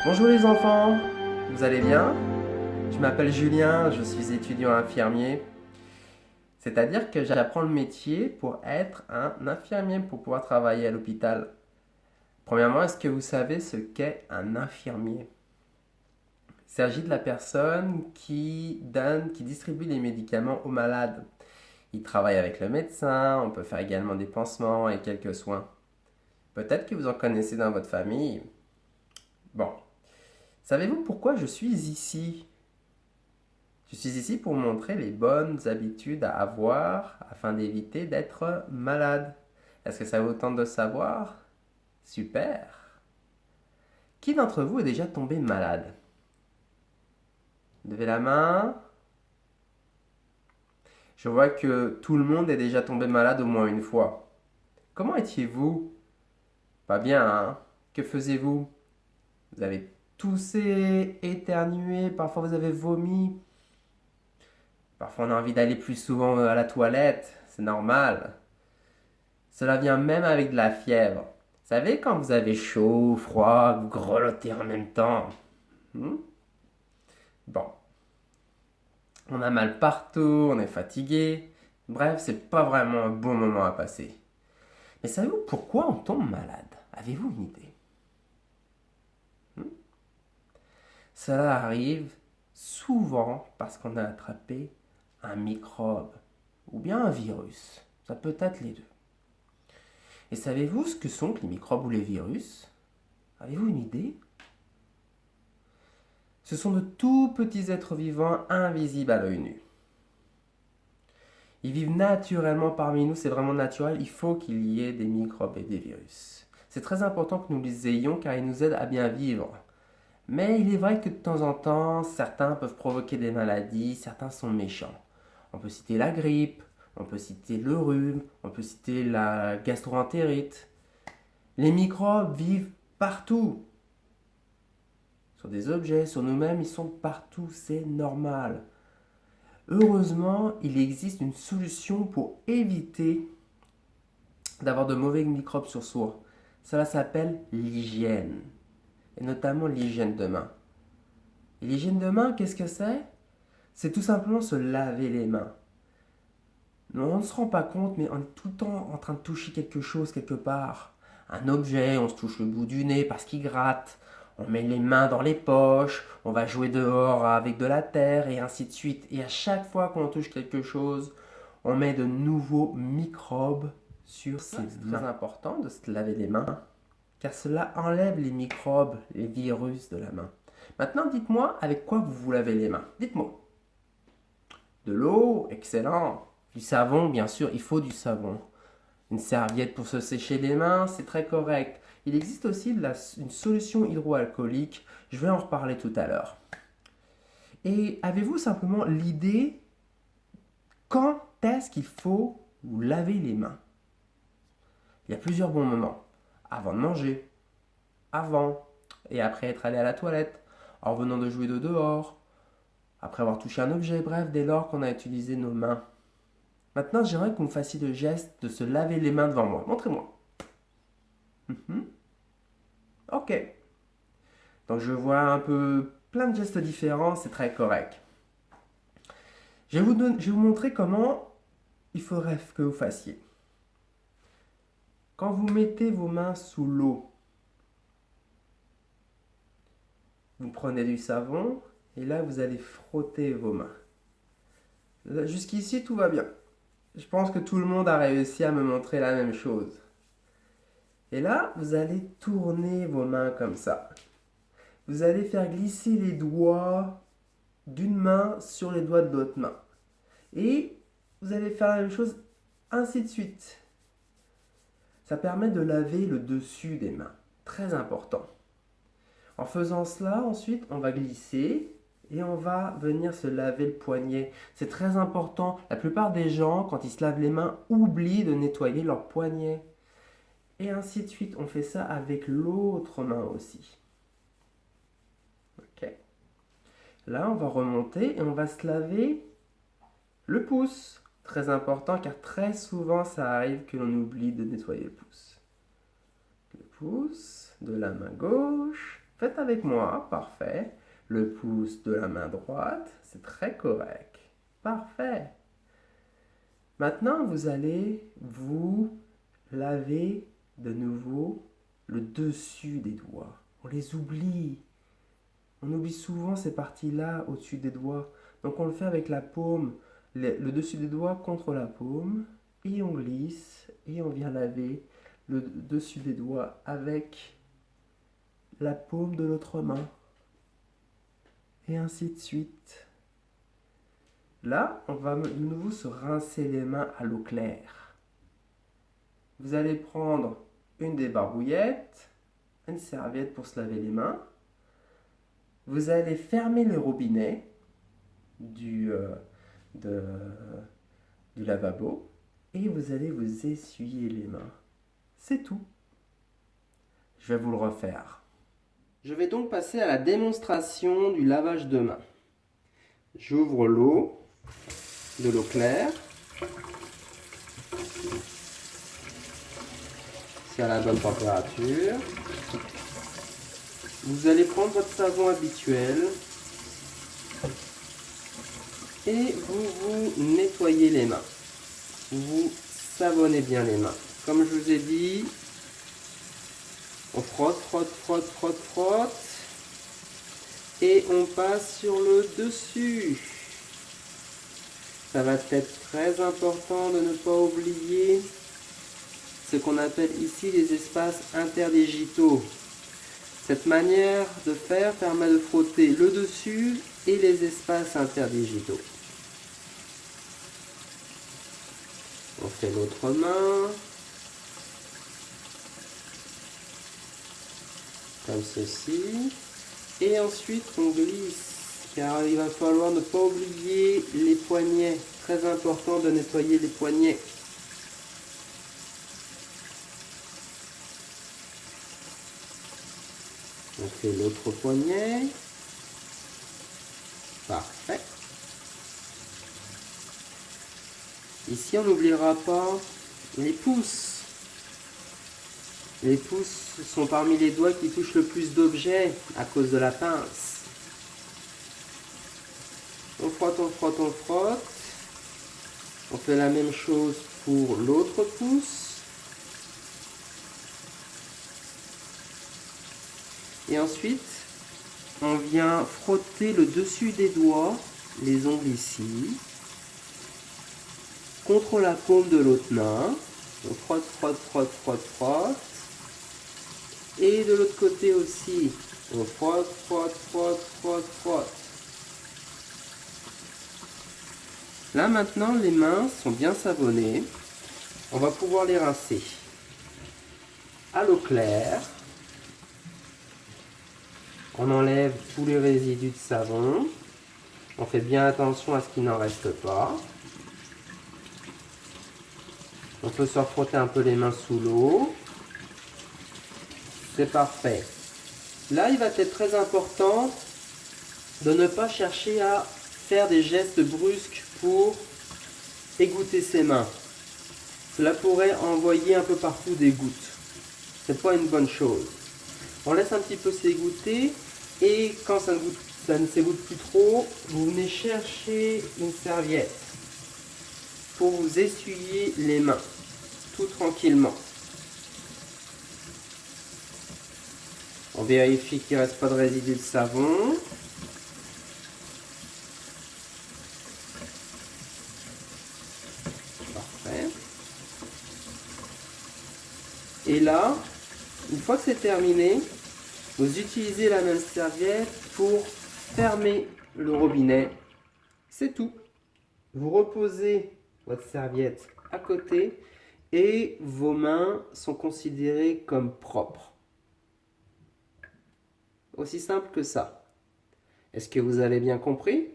Bonjour les enfants, vous allez bien? Je m'appelle Julien, je suis étudiant infirmier. C'est-à-dire que j'apprends le métier pour être un infirmier, pour pouvoir travailler à l'hôpital. Premièrement, est-ce que vous savez ce qu'est un infirmier? Il s'agit de la personne qui donne, qui distribue les médicaments aux malades. Il travaille avec le médecin, on peut faire également des pansements et quelques soins. Peut-être que vous en connaissez dans votre famille. Bon, savez-vous pourquoi je suis ici? Je suis ici pour montrer les bonnes habitudes à avoir afin d'éviter d'être malade. Est-ce que ça vous tente de savoir? Super! Qui d'entre vous est déjà tombé malade? Levez la main. Je vois que tout le monde est déjà tombé malade au moins une fois. Comment étiez-vous? Pas bien, hein? Que faisiez-vous? Vous avez toussé, éternué, parfois vous avez vomi. Parfois on a envie d'aller plus souvent à la toilette, c'est normal. Cela vient même avec de la fièvre. Vous savez quand vous avez chaud, froid, vous grelottez en même temps. Hmm. Bon, on a mal partout, on est fatigué. Bref, c'est pas vraiment un bon moment à passer. Mais savez-vous pourquoi on tombe malade? Avez-vous une idée? Hmm. Cela arrive souvent parce qu'on a attrapé un microbe ou bien un virus. Ça peut être les deux. Et savez-vous ce que sont que les microbes ou les virus? Avez-vous une idée? Ce sont de tout petits êtres vivants invisibles à l'œil nu. Ils vivent naturellement parmi nous, c'est vraiment naturel, il faut qu'il y ait des microbes et des virus. C'est très important que nous les ayons car ils nous aident à bien vivre. Mais il est vrai que de temps en temps, certains peuvent provoquer des maladies, certains sont méchants. On peut citer la grippe, on peut citer le rhume, on peut citer la gastroentérite. Les microbes vivent partout. Sur des objets, sur nous-mêmes, ils sont partout, c'est normal. Heureusement, il existe une solution pour éviter d'avoir de mauvais microbes sur soi. Cela s'appelle l'hygiène, et notamment l'hygiène de main. Et l'hygiène de main, qu'est-ce que c'est? C'est tout simplement se laver les mains. On ne se rend pas compte, mais on est tout le temps en train de toucher quelque chose quelque part. Un objet, on se touche le bout du nez parce qu'il gratte. On met les mains dans les poches, on va jouer dehors avec de la terre et ainsi de suite. Et à chaque fois qu'on touche quelque chose, on met de nouveaux microbes sur ses mains. C'est très important de se laver les mains car cela enlève les microbes, les virus de la main. Maintenant, dites-moi avec quoi vous vous lavez les mains. Dites-moi. De l'eau, excellent. Du savon, bien sûr, il faut du savon. Une serviette pour se sécher les mains, c'est très correct. Il existe aussi une solution hydroalcoolique, je vais en reparler tout à l'heure. Et avez-vous simplement l'idée quand est-ce qu'il faut vous laver les mains? Il y a plusieurs bons moments. Avant de manger, avant et après être allé à la toilette, en revenant de jouer de dehors, après avoir touché un objet, bref, dès lors qu'on a utilisé nos mains. Maintenant, j'aimerais que vous me fassiez le geste de se laver les mains devant moi. Montrez-moi. Mhm. Ok. Donc je vois un peu plein de gestes différents, c'est très correct. Je vais vous montrer comment il faudrait que vous fassiez. Quand vous mettez vos mains sous l'eau, vous prenez du savon et là vous allez frotter vos mains. Jusqu'ici tout va bien. Je pense que tout le monde a réussi à me montrer la même chose. Et là, vous allez tourner vos mains comme ça. Vous allez faire glisser les doigts d'une main sur les doigts de l'autre main. Et vous allez faire la même chose ainsi de suite. Ça permet de laver le dessus des mains. Très important. En faisant cela, ensuite, on va glisser et on va venir se laver le poignet. C'est très important. La plupart des gens, quand ils se lavent les mains, oublient de nettoyer leur poignet. Et ainsi de suite. On fait ça avec l'autre main aussi. Ok. Là, on va remonter et on va se laver le pouce. Très important car très souvent ça arrive que l'on oublie de nettoyer le pouce. Le pouce de la main gauche. Faites avec moi, parfait. Le pouce de la main droite, c'est très correct. Parfait. Maintenant, vous allez vous laver de nouveau le dessus des doigts. On les oublie. On oublie souvent ces parties-là au-dessus des doigts. Donc on le fait avec la paume, le dessus des doigts contre la paume. Et on glisse et on vient laver le dessus des doigts avec la paume de l'autre main. Et ainsi de suite. Là, on va de nouveau se rincer les mains à l'eau claire. Vous allez prendre une des barbouillettes, une serviette pour se laver les mains. Vous allez fermer le robinet du lavabo et vous allez vous essuyer les mains. C'est tout. Je vais vous le refaire. Je vais donc passer à la démonstration du lavage de mains. J'ouvre l'eau, de l'eau claire. C'est à la bonne température. Vous allez prendre votre savon habituel et vous nettoyez les mains. Vous savonnez bien les mains. Comme je vous ai dit, on frotte, frotte, frotte, frotte, frotte. Et on passe sur le dessus. Ça va être très important de ne pas oublier ce qu'on appelle ici les espaces interdigitaux. Cette manière de faire permet de frotter le dessus et les espaces interdigitaux. On fait l'autre main. Comme ceci. Et ensuite on glisse, car il va falloir ne pas oublier les poignets. Très important de nettoyer les poignets. On fait l'autre poignet. Parfait. Ici on n'oubliera pas les pouces. Les pouces sont parmi les doigts qui touchent le plus d'objets à cause de la pince. On frotte, on frotte, on frotte. On fait la même chose pour l'autre pouce. Et ensuite, on vient frotter le dessus des doigts, les ongles ici, contre la paume de l'autre main. On frotte, frotte, frotte, frotte, frotte. Et de l'autre côté aussi, on frotte, frotte, frotte, frotte, frotte. Là maintenant, les mains sont bien savonnées. On va pouvoir les rincer à l'eau claire. On enlève tous les résidus de savon. On fait bien attention à ce qu'il n'en reste pas. On peut se refrotter un peu les mains sous l'eau. C'est parfait. Là, il va être très important de ne pas chercher à faire des gestes brusques pour égoutter ses mains. Cela pourrait envoyer un peu partout des gouttes. C'est pas une bonne chose. On laisse un petit peu s'égoutter et quand ça ne s'égoutte plus trop, vous venez chercher une serviette pour vous essuyer les mains, tout tranquillement. On vérifie qu'il ne reste pas de résidus de savon. Parfait. Et là, une fois que c'est terminé, vous utilisez la même serviette pour fermer le robinet. C'est tout. Vous reposez votre serviette à côté et vos mains sont considérées comme propres. Aussi simple que ça. Est-ce que vous avez bien compris?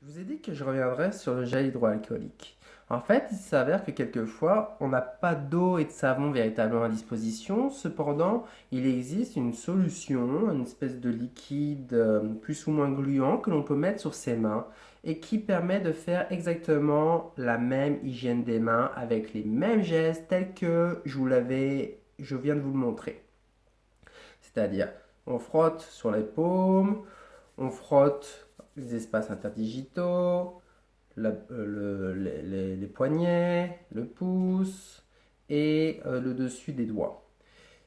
Je vous ai dit que je reviendrai sur le gel hydroalcoolique. En fait, il s'avère que quelquefois, on n'a pas d'eau et de savon véritablement à disposition. Cependant, il existe une solution, une espèce de liquide plus ou moins gluant que l'on peut mettre sur ses mains et qui permet de faire exactement la même hygiène des mains avec les mêmes gestes tels que je viens de vous le montrer. C'est-à-dire, On frotte sur les paumes, on frotte les espaces interdigitaux, les poignets, le pouce et le dessus des doigts.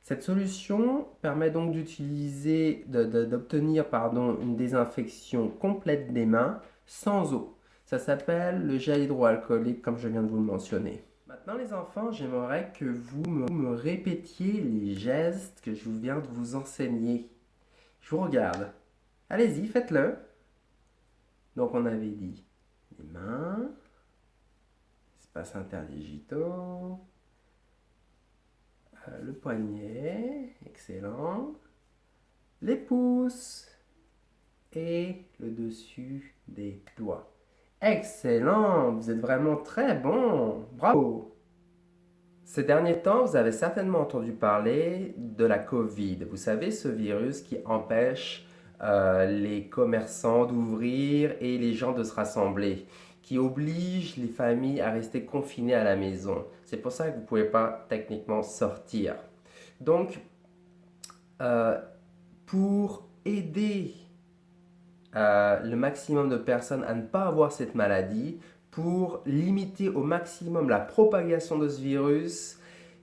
Cette solution permet donc d'obtenir une désinfection complète des mains sans eau. Ça s'appelle le gel hydroalcoolique comme je viens de vous le mentionner. Maintenant les enfants, j'aimerais que vous me répétiez les gestes que je viens de vous enseigner. Je vous regarde. Allez-y, faites-le. Donc on avait dit les mains, espaces interdigitaux, le poignet, excellent, les pouces et le dessus des doigts. Excellent, vous êtes vraiment très bon, bravo. Ces derniers temps, vous avez certainement entendu parler de la Covid. Vous savez, ce virus qui empêche les commerçants d'ouvrir et les gens de se rassembler, qui oblige les familles à rester confinées à la maison. C'est pour ça que vous ne pouvez pas techniquement sortir. Donc, pour aider le maximum de personnes à ne pas avoir cette maladie, pour limiter au maximum la propagation de ce virus,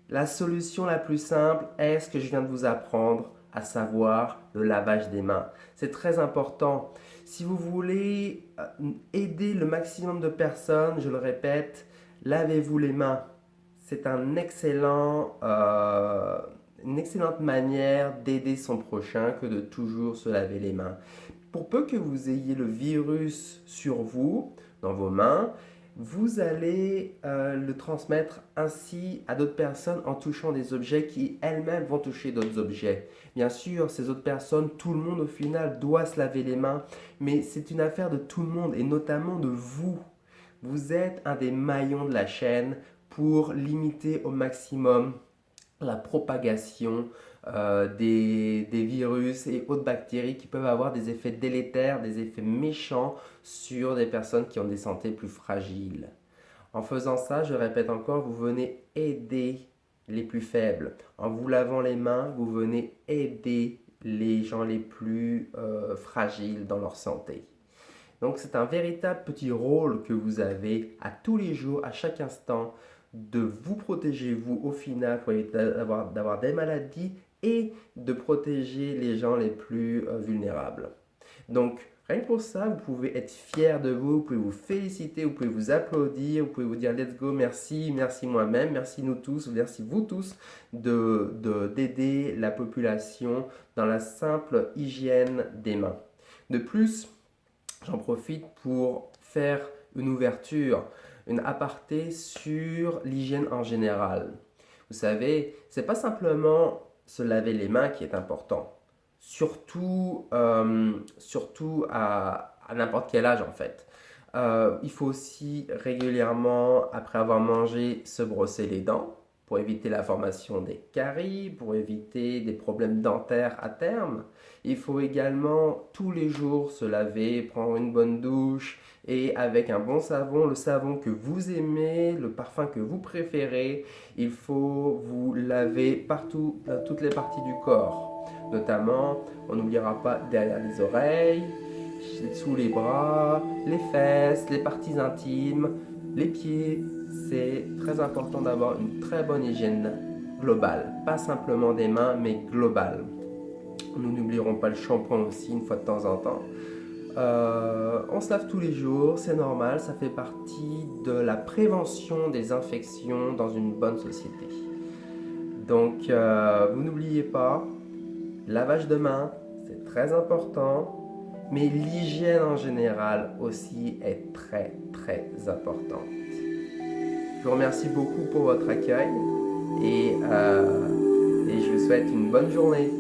la solution la plus simple est ce que je viens de vous apprendre, à savoir le lavage des mains. C'est très important. Si vous voulez aider le maximum de personnes, je le répète, lavez-vous les mains. C'est une excellente manière d'aider son prochain que de toujours se laver les mains. Pour peu que vous ayez le virus sur vous, dans vos mains, vous allez le transmettre ainsi à d'autres personnes en touchant des objets qui elles-mêmes vont toucher d'autres objets. Bien sûr, ces autres personnes, tout le monde au final doit se laver les mains, mais c'est une affaire de tout le monde et notamment de vous. Vous êtes un des maillons de la chaîne pour limiter au maximum la propagation des virus et autres bactéries qui peuvent avoir des effets délétères, des effets méchants sur des personnes qui ont des santé plus fragiles. En faisant ça, je répète encore, vous venez aider les plus faibles. En vous lavant les mains, vous venez aider les gens les plus fragiles dans leur santé. Donc c'est un véritable petit rôle que vous avez à tous les jours, à chaque instant, de vous protéger vous au final pour éviter d'avoir des maladies et de protéger les gens les plus vulnérables. Donc rien que pour ça, vous pouvez être fier de vous, vous pouvez vous féliciter, vous pouvez vous applaudir, vous pouvez vous dire let's go, merci, merci moi-même, merci nous tous, merci vous tous d'aider la population dans la simple hygiène des mains. De plus, j'en profite pour faire une ouverture, une aparté sur l'hygiène en général. Vous savez, c'est pas simplement se laver les mains qui est important, surtout à n'importe quel âge en fait. Il faut aussi régulièrement, après avoir mangé, se brosser les dents pour éviter la formation des caries, pour éviter des problèmes dentaires à terme. Il faut également tous les jours se laver, prendre une bonne douche et avec un bon savon, le savon que vous aimez, le parfum que vous préférez. Il faut vous laver partout, dans toutes les parties du corps. Notamment, on n'oubliera pas derrière les oreilles, sous les bras, les fesses, les parties intimes, les pieds. C'est très important d'avoir une très bonne hygiène globale. Pas simplement des mains, mais globale. Nous n'oublierons pas le shampoing aussi une fois de temps en temps. On se lave tous les jours, c'est normal, ça fait partie de la prévention des infections dans une bonne société. Donc, vous n'oubliez pas, lavage de mains, c'est très important, mais l'hygiène en général aussi est très très importante. Je vous remercie beaucoup pour votre accueil et je vous souhaite une bonne journée.